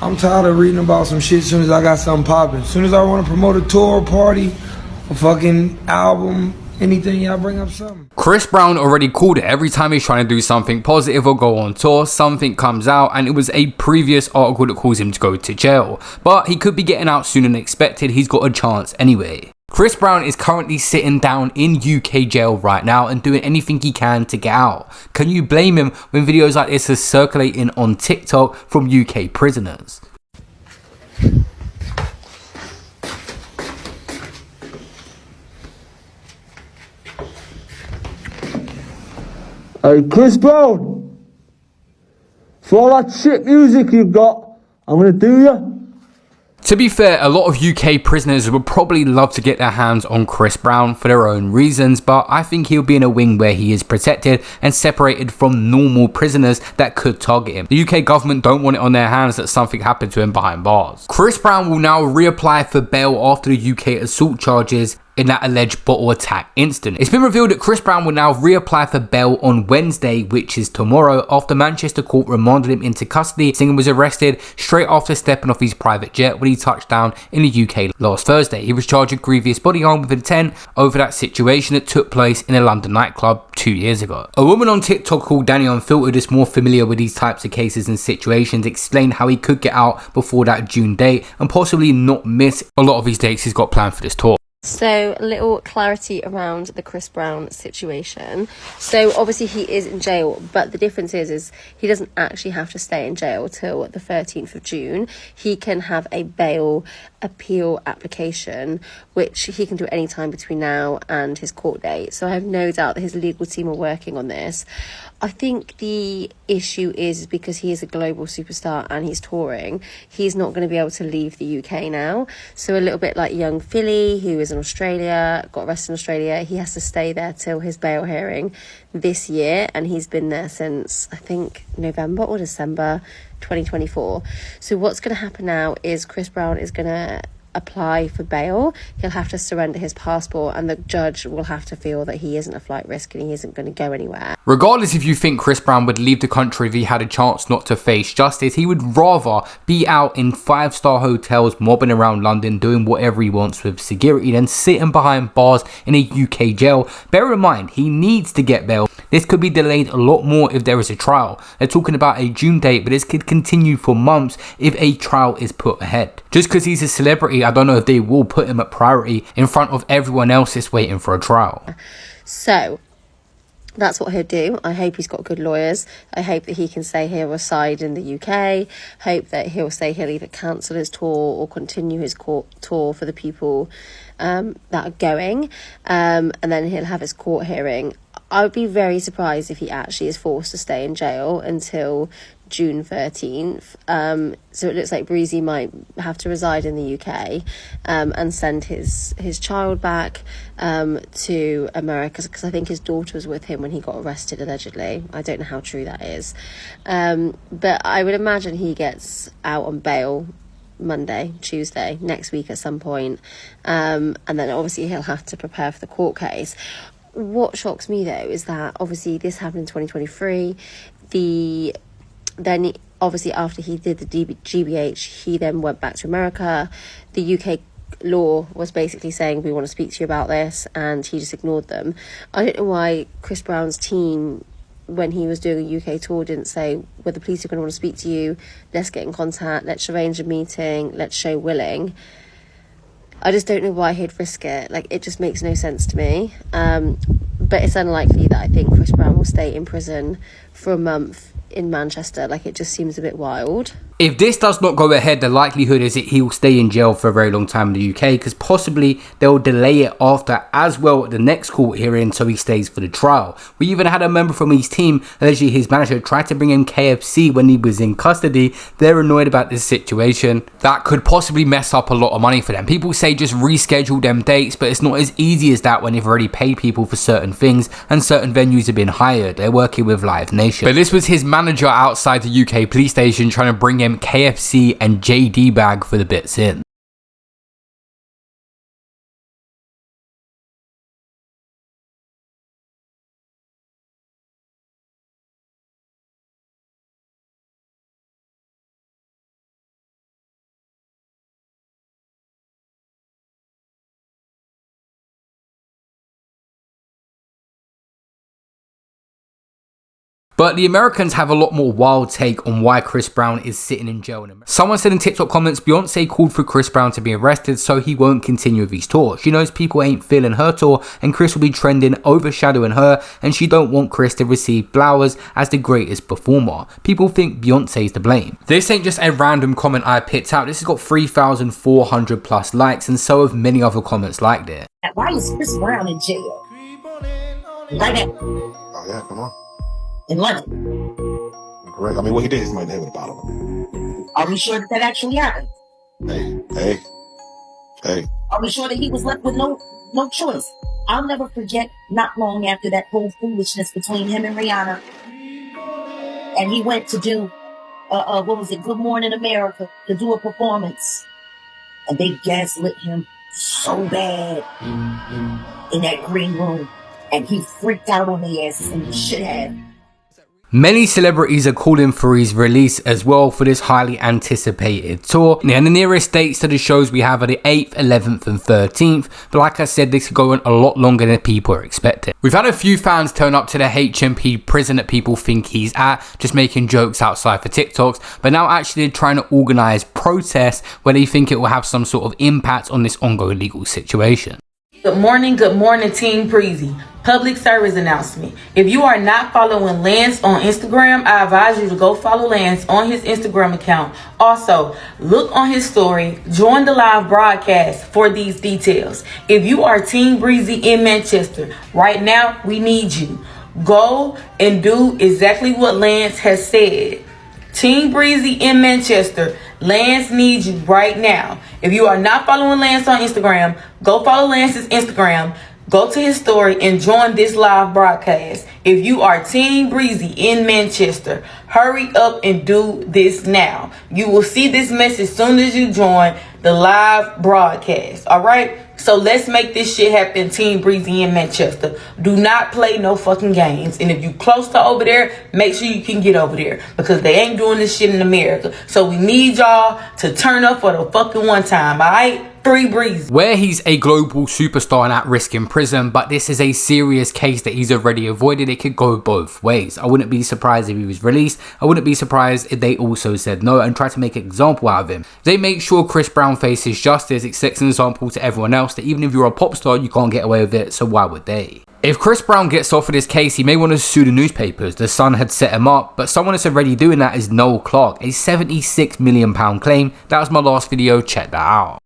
I'm tired of reading about some shit as soon as I got something popping. As soon as I want to promote a tour, party, a fucking album, anything, y'all bring up something. Chris Brown already called it. Every time he's trying to do something positive or go on tour, something comes out, and it was a previous article that caused him to go to jail. But he could be getting out sooner than expected. He's got a chance anyway. Chris Brown is currently sitting down in UK jail right now and doing anything he can to get out. Can you blame him when videos like this are circulating on TikTok from UK prisoners? Hey, Chris Brown, for all that shit music you've got, I'm gonna do you. To be fair, a lot of UK prisoners would probably love to get their hands on Chris Brown for their own reasons, but I think he'll be in a wing where he is protected and separated from normal prisoners that could target him. The UK government don't want it on their hands that something happened to him behind bars. Chris Brown will now reapply for bail after the UK assault charges in that alleged bottle attack incident. It's been revealed that Chris Brown will now reapply for bail on Wednesday, which is tomorrow, after Manchester court remanded him into custody. Singer was arrested straight after stepping off his private jet when he touched down in the UK last Thursday. He was charged with grievous body harm with intent over that situation that took place in a London nightclub 2 years ago. A woman on TikTok called Danny Unfiltered is more familiar with these types of cases and situations, explained how he could get out before that June date and possibly not miss a lot of his dates he's got planned for this tour. So a little clarity around the Chris Brown situation. So obviously he is in jail, but the difference is he doesn't actually have to stay in jail till the 13th of June. He can have a bail appeal application, which he can do any time between now and his court date. So I have no doubt that his legal team are working on this. I think the issue is because he is a global superstar and he's touring, he's not going to be able to leave the UK now. So a little bit like young Philly, who is in Australia, got arrested in Australia, he has to stay there till his bail hearing this year, and he's been there since, I think, November or December 2024. So what's going to happen now is Chris Brown is going to apply for bail. He'll have to surrender his passport, and the judge will have to feel that he isn't a flight risk and he isn't going to go anywhere. Regardless if you think Chris Brown would leave the country if he had a chance not to face justice, he would rather be out in 5-star hotels mobbing around London doing whatever he wants with security than sitting behind bars in a UK jail. Bear in mind, he needs to get bail. This could be delayed a lot more if there is a trial. They're talking about a June date, but this could continue for months if a trial is put ahead. Just because he's a celebrity, I don't know if they will put him at priority in front of everyone else that's waiting for a trial. So that's what he'll do. I hope he's got good lawyers. I hope that he can say he'll reside in the UK. Hope that he'll say he'll either cancel his tour or continue his court tour for the people that are going. And then he'll have his court hearing. I would be very surprised if he actually is forced to stay in jail until June 13th. So it looks like Breezy might have to reside in the UK and send his child back to America, because I think his daughter was with him when he got arrested, allegedly. I don't know how true that is. But I would imagine he gets out on bail Monday, Tuesday, next week at some point. And then obviously he'll have to prepare for the court case. What shocks me though is that obviously this happened in 2023. Then obviously after he did the GBH, he then went back to America. The UK law was basically saying, we want to speak to you about this, and he just ignored them. I don't know why Chris Brown's team, when he was doing a UK tour, didn't say, well, the police are going to want to speak to you, let's get in contact, let's arrange a meeting, let's show willing. I just don't know why he'd risk it. Like, it just makes no sense to me. But it's unlikely that I think Chris Brown will stay in prison for a month in Manchester. Like, it just seems a bit wild. If this does not go ahead, the likelihood is that he will stay in jail for a very long time in the UK, because possibly they'll delay it after as well at the next court hearing, so he stays for the trial. We even had a member from his team, allegedly his manager, try to bring him KFC when he was in custody. They're annoyed about this situation. That could possibly mess up a lot of money for them. People say just reschedule them dates, but it's not as easy as that when you've already paid people for certain things and certain venues have been hired. They're working with Live Nation. But this was his manager outside the UK police station trying to bring him KFC and JD bag for the bits in. But the Americans have a lot more wild take on why Chris Brown is sitting in jail in America. Someone said in TikTok comments, Beyonce called for Chris Brown to be arrested so he won't continue with his tour. She knows people ain't feeling her tour and Chris will be trending, overshadowing her, and she don't want Chris to receive flowers as the greatest performer. People think Beyonce's to blame. This ain't just a random comment I picked out. This has got 3,400 plus likes and so have many other comments like it. Why is Chris Brown in jail? Right now. Oh yeah, come on. In London. Correct. I mean, what he did, he's my name with a bottle. Are we sure that actually happened? Hey. Are we sure that he was left with no choice? I'll never forget not long after that whole foolishness between him and Rihanna. And he went to do, what was it, Good Morning America, to do a performance. And they gaslit him so bad in that green room. And he freaked out on their asses and he should have. Many celebrities are calling for his release as well for this highly anticipated tour. And the nearest dates to the shows we have are the 8th, 11th and 13th. But like I said, this could go on a lot longer than people are expecting. We've had a few fans turn up to the HMP prison that people think he's at, just making jokes outside for TikToks. But now actually they're trying to organise protests where they think it will have some sort of impact on this ongoing legal situation. Good morning, Team Breezy. Public service announcement. If you are not following Lance on Instagram, I advise you to go follow Lance on his Instagram account. Also, look on his story, join the live broadcast for these details. If you are Team Breezy in Manchester, right now, we need you. Go and do exactly what Lance has said. Team Breezy in Manchester, Lance needs you right now. If you are not following Lance on Instagram, go follow Lance's Instagram, go to his story and join this live broadcast. If you are Team Breezy in Manchester, hurry up and do this now. You will see this message as soon as you join the live broadcast. All right? So let's make this shit happen, Team Breezy in Manchester. Do not play no fucking games. And if you close to over there, make sure you can get over there. Because they ain't doing this shit in America. So we need y'all to turn up for the fucking one time, alright? Free Breezy. Where he's a global superstar and at risk in prison, but this is a serious case that he's already avoided. It could go both ways. I wouldn't be surprised if he was released. I wouldn't be surprised if they also said no and tried to make an example out of him. They make sure Chris Brown faces justice. It sets an example to everyone else that even if you're a pop star, you can't get away with it, so why would they? If Chris Brown gets off of this case, he may want to sue the newspapers. The Sun had set him up, but someone that's already doing that is Noel Clarke, a £76 million claim. That was my last video, check that out.